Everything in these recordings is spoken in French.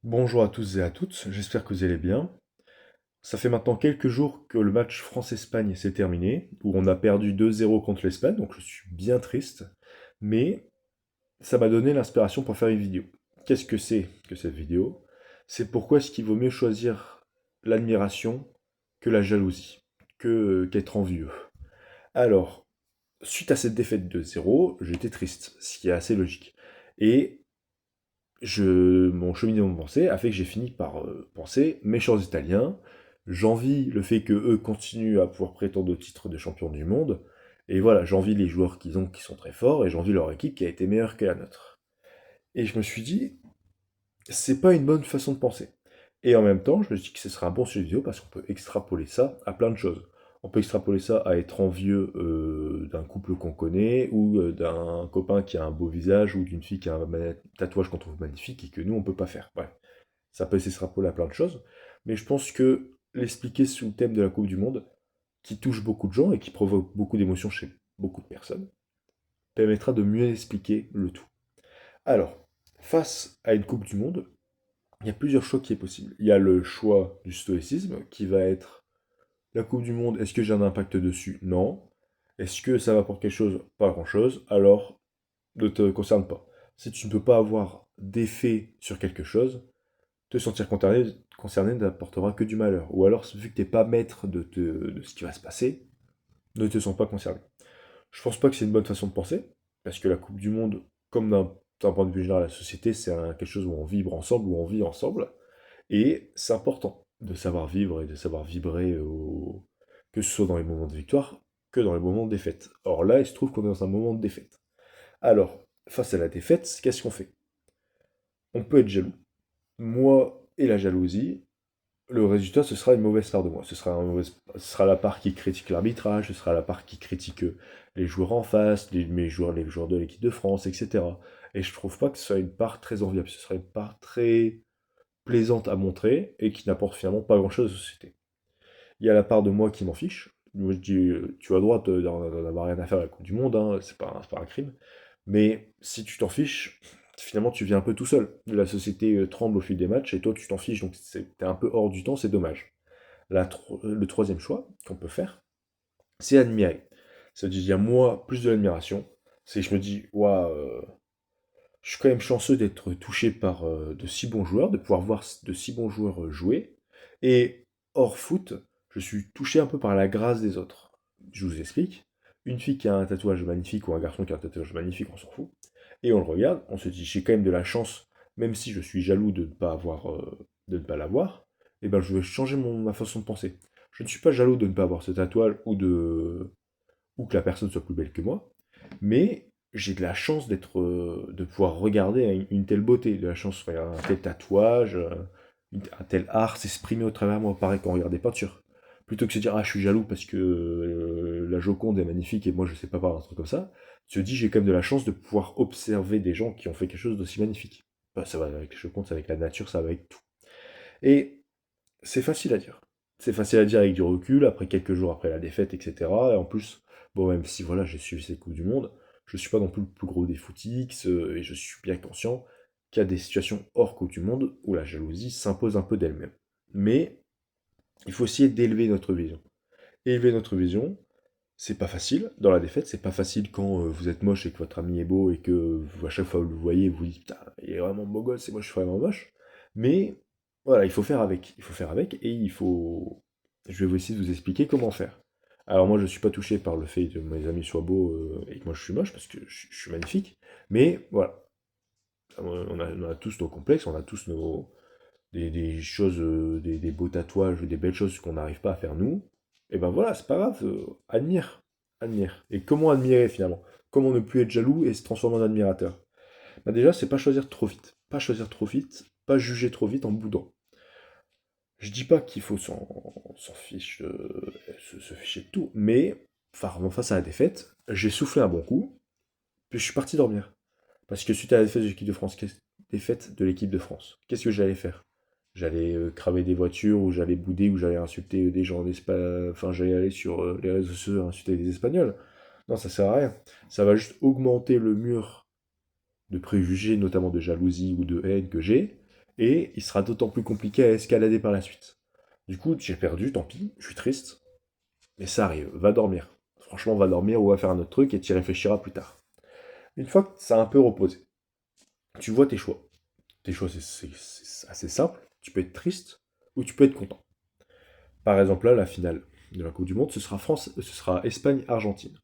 Bonjour à tous et à toutes, j'espère que vous allez bien. Ça fait maintenant quelques jours que le match France-Espagne s'est terminé, où on a perdu 2-0 contre l'Espagne, donc je suis bien triste. Mais ça m'a donné l'inspiration pour faire une vidéo. Qu'est-ce que c'est que cette vidéo? C'est pourquoi est-ce qu'il vaut mieux choisir l'admiration que la jalousie, qu'être envieux. Alors, suite à cette défaite de 0, j'étais triste, ce qui est assez logique. Et mon cheminement de pensée a fait que j'ai fini par penser, méchants Italiens, j'envie le fait que eux continuent à pouvoir prétendre au titre de champion du monde, et voilà, j'envie les joueurs qu'ils ont qui sont très forts, et j'envie leur équipe qui a été meilleure que la nôtre. Et je me suis dit, c'est pas une bonne façon de penser. Et en même temps, je me suis dit que ce serait un bon sujet de vidéo parce qu'on peut extrapoler ça à plein de choses. On peut extrapoler ça à être envieux d'un couple qu'on connaît, ou d'un copain qui a un beau visage, ou d'une fille qui a un tatouage qu'on trouve magnifique et que nous, on peut pas faire. Bref, ça peut s'extrapoler à plein de choses. Mais je pense que l'expliquer sous le thème de la Coupe du Monde, qui touche beaucoup de gens et qui provoque beaucoup d'émotions chez beaucoup de personnes, permettra de mieux expliquer le tout. Alors, face à une Coupe du Monde, il y a plusieurs choix qui est possible. Il y a le choix du stoïcisme qui va être la Coupe du Monde, est-ce que j'ai un impact dessus? Non. Est-ce que ça m'apporte quelque chose? Pas grand-chose. Alors, ne te concerne pas. Si tu ne peux pas avoir d'effet sur quelque chose, te sentir concerné n'apportera que du malheur. Ou alors, vu que tu n'es pas maître de ce qui va se passer, ne te sens pas concerné. Je pense pas que c'est une bonne façon de penser, parce que la Coupe du Monde, comme d'un point de vue général, la société, c'est quelque chose où on vibre ensemble, où on vit ensemble. Et c'est important de savoir vivre et de savoir vibrer que ce soit dans les moments de victoire que dans les moments de défaite. Or là, il se trouve qu'on est dans un moment de défaite. Alors, face à la défaite, qu'est-ce qu'on fait? On peut être jaloux. Moi et la jalousie, le résultat, ce sera une mauvaise part de moi. Ce sera la part qui critique l'arbitrage, ce sera la part qui critique les joueurs en face, les joueurs de l'équipe de France, etc. Et je trouve pas que ce soit une part très enviable. Ce sera une part très plaisante à montrer et qui n'apporte finalement pas grand-chose à la société. Il y a la part de moi qui m'en fiche. Moi, je dis, tu as le droit d'en avoir rien à faire à la Coupe du Monde, hein, c'est pas un crime. Mais si tu t'en fiches, finalement, tu viens un peu tout seul. La société tremble au fil des matchs et toi, tu t'en fiches, donc t'es un peu hors du temps, c'est dommage. Le troisième choix qu'on peut faire, c'est admirer. Ça veut dire, moi, plus de l'admiration. C'est que je me dis, waouh, je suis quand même chanceux d'être touché par de si bons joueurs, de pouvoir voir de si bons joueurs jouer. Et hors foot, je suis touché un peu par la grâce des autres. Je vous explique. Une fille qui a un tatouage magnifique ou un garçon qui a un tatouage magnifique, on s'en fout. Et on le regarde, on se dit j'ai quand même de la chance, même si je suis jaloux de ne pas avoir, de ne pas l'avoir. Et ben je vais changer ma façon de penser. Je ne suis pas jaloux de ne pas avoir ce tatouage ou que la personne soit plus belle que moi, mais j'ai de la chance de pouvoir regarder une telle beauté, de la chance de regarder un tel tatouage, un tel art s'exprimer au travers de moi, pareil quand on regarde des peintures. Plutôt que se dire, ah, je suis jaloux parce que la Joconde est magnifique et moi je sais pas faire un truc comme ça, se dit, j'ai quand même de la chance de pouvoir observer des gens qui ont fait quelque chose d'aussi magnifique. Bah, ça va avec les Joconde, ça va avec la nature, ça va avec tout. Et c'est facile à dire. C'est facile à dire avec du recul, après quelques jours après la défaite, etc. Et en plus, bon, même si voilà, j'ai suivi cette Coupe du Monde, je suis pas non plus le plus gros des footix, et je suis bien conscient qu'il y a des situations hors Coupe du Monde où la jalousie s'impose un peu d'elle-même. Mais il faut essayer d'élever notre vision. Élever notre vision, c'est pas facile. Dans la défaite, c'est pas facile quand vous êtes moche et que votre ami est beau et que à chaque fois que vous le voyez, vous dites putain, il est vraiment beau gosse et moi je suis vraiment moche. Mais voilà, il faut faire avec. Il faut faire avec et il faut. Je vais vous essayer de vous expliquer comment faire. Alors moi je suis pas touché par le fait que mes amis soient beaux et que moi je suis moche parce que je suis magnifique. Mais voilà, on a tous nos complexes, on a tous des choses, des beaux tatouages, des belles choses qu'on n'arrive pas à faire nous, et ben voilà, c'est pas grave, admire, admire. Et comment admirer finalement? Comment ne plus être jaloux et se transformer en admirateur? Bah déjà, c'est pas choisir trop vite. Pas choisir trop vite, pas juger trop vite en boudant. Je dis pas qu'il faut s'en fiche, se ficher de tout, mais face à la défaite, j'ai soufflé un bon coup, puis je suis parti dormir. Parce que suite à la défaite de l'équipe de France, défaite de l'équipe de France, qu'est-ce que j'allais faire? J'allais cramer des voitures, ou j'allais bouder, ou j'allais insulter des gens en Espagne, enfin j'allais aller sur les réseaux sociaux insulter des Espagnols. Non, ça sert à rien. Ça va juste augmenter le mur de préjugés, notamment de jalousie ou de haine que j'ai, et il sera d'autant plus compliqué à escalader par la suite. Du coup, j'ai perdu, tant pis, je suis triste, mais ça arrive, va dormir. Franchement, va dormir ou va faire un autre truc et tu y réfléchiras plus tard. Une fois que ça a un peu reposé, tu vois tes choix. Tes choix, c'est assez simple. Tu peux être triste ou tu peux être content. Par exemple, là, la finale de la Coupe du Monde, ce sera Espagne-Argentine.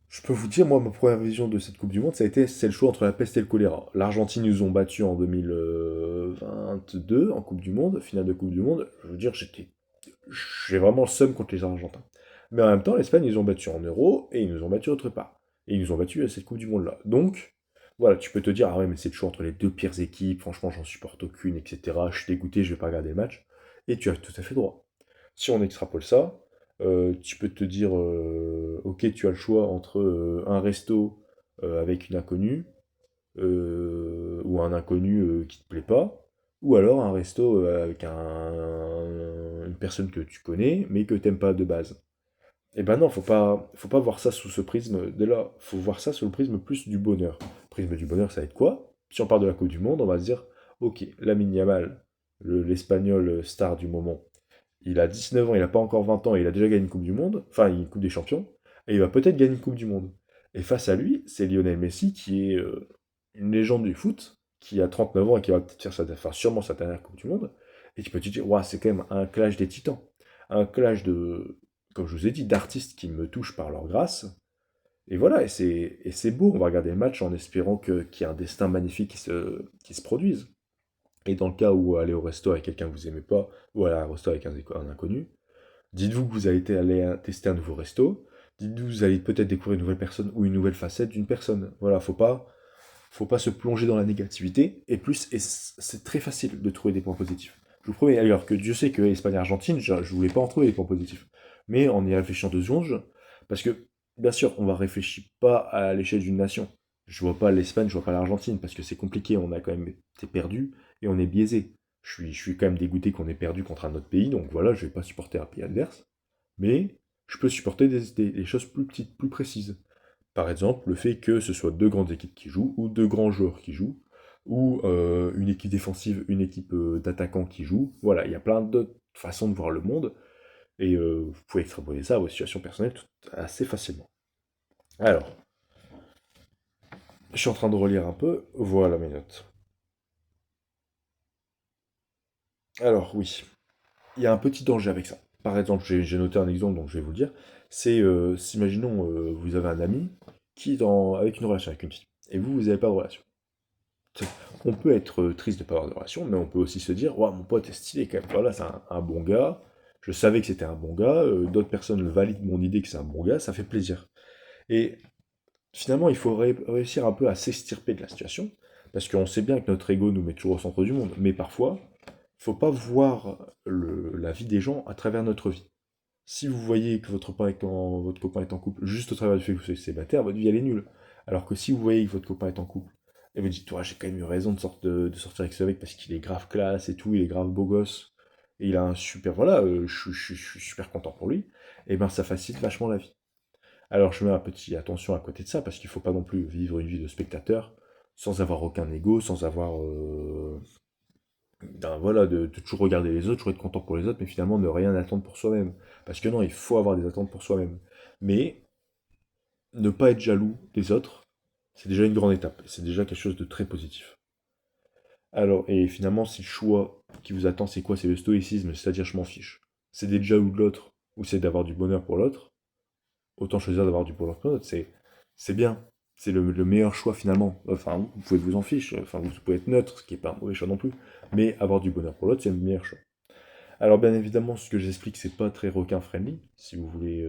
Je peux vous dire, moi, ma première vision de cette Coupe du Monde, c'est le choix entre la peste et le choléra. L'Argentine, ils nous ont battus en 2022 en Coupe du Monde, finale de Coupe du Monde. Je veux dire, j'ai vraiment le seum contre les Argentins. Mais en même temps, l'Espagne, ils ont battu en Euro et ils nous ont battus autre part. Et ils nous ont battus à cette Coupe du Monde-là. Donc, voilà, tu peux te dire, ah ouais, mais c'est le choix entre les deux pires équipes, franchement, j'en supporte aucune, etc. Je suis dégoûté, je vais pas regarder le match. Et tu as tout à fait droit. Si on extrapole ça, tu peux te dire, ok, tu as le choix entre un resto avec une inconnue, ou un inconnu qui te plaît pas, ou alors un resto avec une personne que tu connais, mais que t'aimes pas de base. Eh ben non, faut pas voir ça sous ce prisme. Dès là, faut voir ça sous le prisme plus du bonheur. Le prisme du bonheur, ça va être quoi? Si on parle de la Coupe du Monde, on va se dire, ok, Lamine Yamal, l'Espagnol star du moment, il a 19 ans, il a pas encore 20 ans, et il a déjà gagné une Coupe du Monde, enfin une Coupe des Champions, et il va peut-être gagner une Coupe du Monde. Et face à lui, c'est Lionel Messi qui est une légende du foot, qui a 39 ans et qui va peut-être faire sûrement sa dernière Coupe du Monde, et tu peux te dire, waouh, c'est quand même un clash des titans. Un clash de, comme je vous ai dit, d'artistes qui me touchent par leur grâce. Et voilà, et c'est beau, on va regarder le match en espérant qu'il y ait un destin magnifique qui se produise. Et dans le cas où aller au resto avec quelqu'un que vous aimez pas, ou aller au resto avec un inconnu, dites-vous que vous allez aller tester un nouveau resto, dites-vous que vous allez peut-être découvrir une nouvelle personne ou une nouvelle facette d'une personne. Voilà, faut pas se plonger dans la négativité, et plus, et c'est très facile de trouver des points positifs. Je vous promets, alors que Dieu sait que Espagne-Argentine, je voulais pas en trouver des points positifs. Mais en y réfléchissant 2 secondes, parce que, bien sûr, on va réfléchir pas à l'échelle d'une nation. Je vois pas l'Espagne, je vois pas l'Argentine, parce que c'est compliqué, on a quand même été perdu, et on est biaisé. Je suis quand même dégoûté qu'on ait perdu contre un autre pays, donc voilà, je vais pas supporter un pays adverse. Mais je peux supporter des choses plus petites, plus précises. Par exemple, le fait que ce soit deux grandes équipes qui jouent, ou deux grands joueurs qui jouent, ou une équipe défensive, une équipe d'attaquants qui jouent. Voilà, il y a plein d'autres façons de voir le monde, et vous pouvez extrapoler ça à vos situations personnelles assez facilement. Alors, je suis en train de relire un peu, voilà mes notes. Alors oui, il y a un petit danger avec ça. Par exemple, j'ai noté un exemple, donc je vais vous le dire. C'est, imaginons, vous avez un ami qui est avec une relation avec une fille, et vous n'avez pas de relation. On peut être triste de ne pas avoir de relation, mais on peut aussi se dire, ouais, mon pote est stylé quand même. Voilà, c'est un bon gars. Je savais que c'était un bon gars. D'autres personnes valident mon idée que c'est un bon gars. Ça fait plaisir. Et finalement, il faut réussir un peu à s'extirper de la situation, parce qu'on sait bien que notre ego nous met toujours au centre du monde. Mais parfois, il faut pas voir la vie des gens à travers notre vie. Si vous voyez que votre copain est en couple juste au travers du fait que vous soyez célibataire, votre vie elle est nulle. Alors que si vous voyez que votre copain est en couple, et vous dites, toi, j'ai quand même eu raison de sortir avec ce mec parce qu'il est grave classe et tout, il est grave beau gosse, et il a un super, voilà, je suis super content pour lui, et ben ça facilite vachement la vie. Alors je mets un petit attention à côté de ça, parce qu'il faut pas non plus vivre une vie de spectateur, sans avoir aucun ego, sans avoir voilà, de toujours regarder les autres, toujours être content pour les autres, mais finalement ne rien attendre pour soi-même. Parce que non, il faut avoir des attentes pour soi-même. Mais ne pas être jaloux des autres, c'est déjà une grande étape. C'est déjà quelque chose de très positif. Alors, et finalement, si le choix qui vous attend, c'est quoi? C'est le stoïcisme, c'est-à-dire je m'en fiche. C'est d'être jaloux de l'autre, ou c'est d'avoir du bonheur pour l'autre. Autant choisir d'avoir du bonheur pour l'autre, c'est bien. C'est le meilleur choix finalement. Enfin, vous pouvez vous en ficher, enfin, vous pouvez être neutre, ce qui n'est pas un mauvais choix non plus. Mais avoir du bonheur pour l'autre, c'est le meilleur choix. Alors bien évidemment, ce que j'explique, c'est pas très requin-friendly. Si vous voulez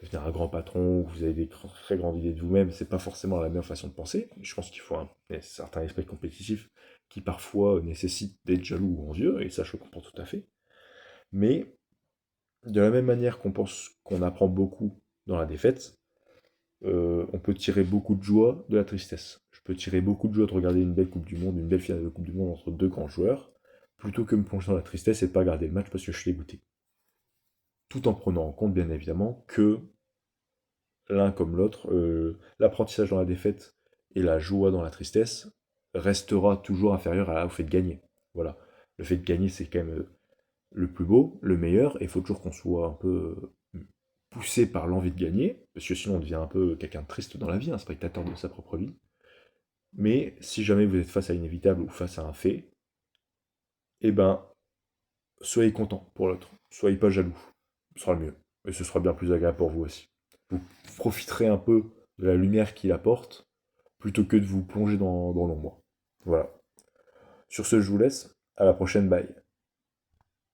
devenir un grand patron, ou que vous avez des très grandes idées de vous-même, c'est pas forcément la meilleure façon de penser. Je pense qu'il faut un certain esprit compétitif qui parfois nécessite d'être jaloux ou envieux, et ça je le comprends tout à fait. Mais de la même manière qu'on pense qu'on apprend beaucoup dans la défaite, on peut tirer beaucoup de joie de la tristesse. Je peux tirer beaucoup de joie de regarder une belle Coupe du Monde, une belle finale de Coupe du Monde entre deux grands joueurs, plutôt que me plonger dans la tristesse et de pas regarder le match parce que je suis dégoûté. Tout en prenant en compte, bien évidemment, que l'un comme l'autre, l'apprentissage dans la défaite et la joie dans la tristesse, restera toujours inférieur au fait de gagner. Voilà. Le fait de gagner, c'est quand même le plus beau, le meilleur, et il faut toujours qu'on soit un peu poussé par l'envie de gagner, parce que sinon on devient un peu quelqu'un de triste dans la vie, un spectateur de sa propre vie. Mais si jamais vous êtes face à l'inévitable ou face à un fait, eh ben, soyez content pour l'autre. Soyez pas jaloux. Ce sera le mieux. Et ce sera bien plus agréable pour vous aussi. Vous profiterez un peu de la lumière qu'il apporte, plutôt que de vous plonger dans l'ombre. Voilà. Sur ce, je vous laisse. À la prochaine, bye.